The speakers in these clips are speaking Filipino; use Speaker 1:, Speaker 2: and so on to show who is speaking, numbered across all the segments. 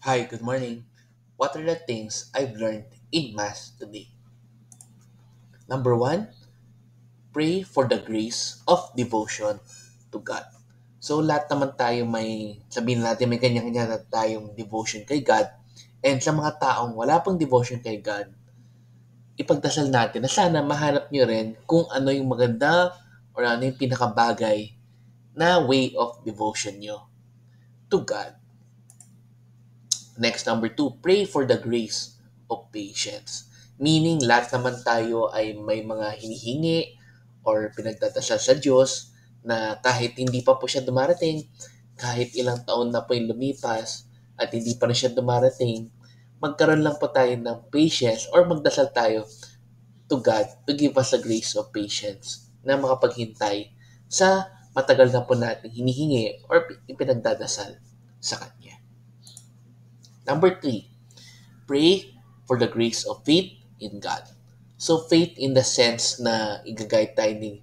Speaker 1: Hi, good morning. What are the things I've learned in Mass today? Number one, pray for the grace of devotion to God. So, lahat naman tayo sabihin natin may kanya-kanya na tayong devotion kay God. And sa mga taong wala pang devotion kay God, ipagdasal natin na sana mahanap nyo rin kung ano yung maganda or ano yung pinakabagay na way of devotion nyo to God. Next, number two, pray for the grace of patience. Meaning, lahat naman tayo ay may mga hinihingi or pinagdadasal sa Diyos na kahit hindi pa po siya dumarating, kahit ilang taon na po yung lumipas at hindi pa rin siya dumarating, magkaroon lang po tayo ng patience or magdasal tayo to God to give us a grace of patience na makapaghintay sa matagal na po natin hinihingi or ipinagdadasal sa Kanya. Number three, pray for the grace of faith in God. So, faith in the sense na igagay tayo ni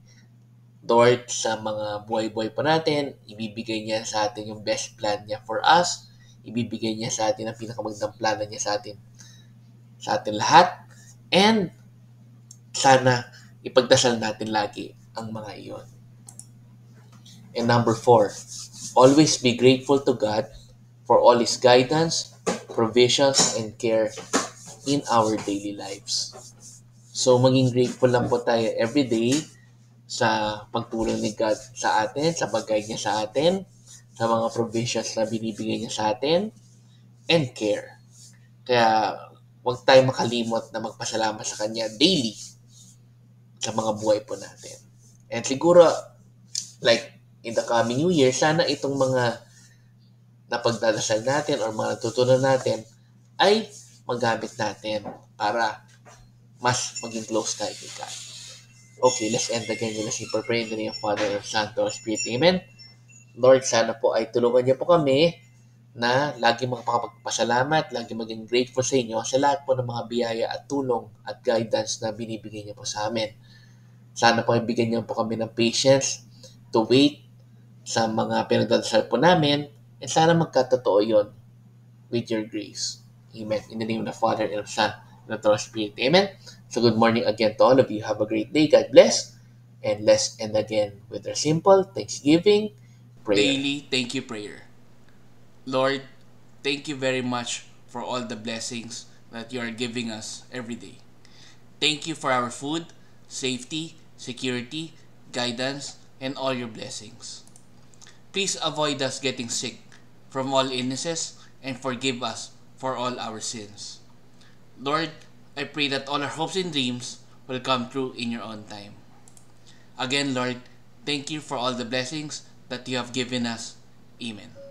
Speaker 1: Lord sa mga buhay-buhay pa natin, ibibigay niya sa atin yung best plan niya for us, ibibigay niya sa atin ang pinakamagandang plano niya sa atin lahat, and sana ipagdasal natin lagi ang mga iyon. And number four, always be grateful to God for all His guidance, provisions, and care in our daily lives. So, maging grateful lang po tayo every day sa pagtulong ni God sa atin, sa pag-guide niya sa atin, sa mga provisions na binibigay niya sa atin, and care. Kaya, huwag tayo makalimot na magpasalamat sa Kanya daily sa mga buhay po natin. And siguro, like, in the coming new year, sana itong mga napagdadasal natin or mga natutunan natin ay magamit natin para mas maging close tayo kay God. Okay, let's end again with a simple prayer in the name of Father, and Son, and Holy Spirit. Amen. Lord, sana po ay tulungan niyo po kami na lagi makapagpasalamat, lagi maging grateful sa inyo sa lahat po ng mga biyaya at tulong at guidance na binibigay niyo po sa amin. Sana po ay bigyan niyo po kami ng patience to wait sa mga pinagdadasal po namin and sana magkatotoo yon with your grace. Amen. In the name of the Father, and of the Son, and of the Holy Spirit. Amen. So good morning again to all of you. Have a great day. God bless. And let's end again with our simple Thanksgiving prayer.
Speaker 2: Daily thank you prayer. Lord, thank you very much for all the blessings that you are giving us every day. Thank you for our food, safety, security, guidance, and all your blessings. Please avoid us getting sick from all illnesses and forgive us for all our sins. Lord, I pray that all our hopes and dreams will come true in your own time. Again, Lord, thank you for all the blessings that you have given us. Amen.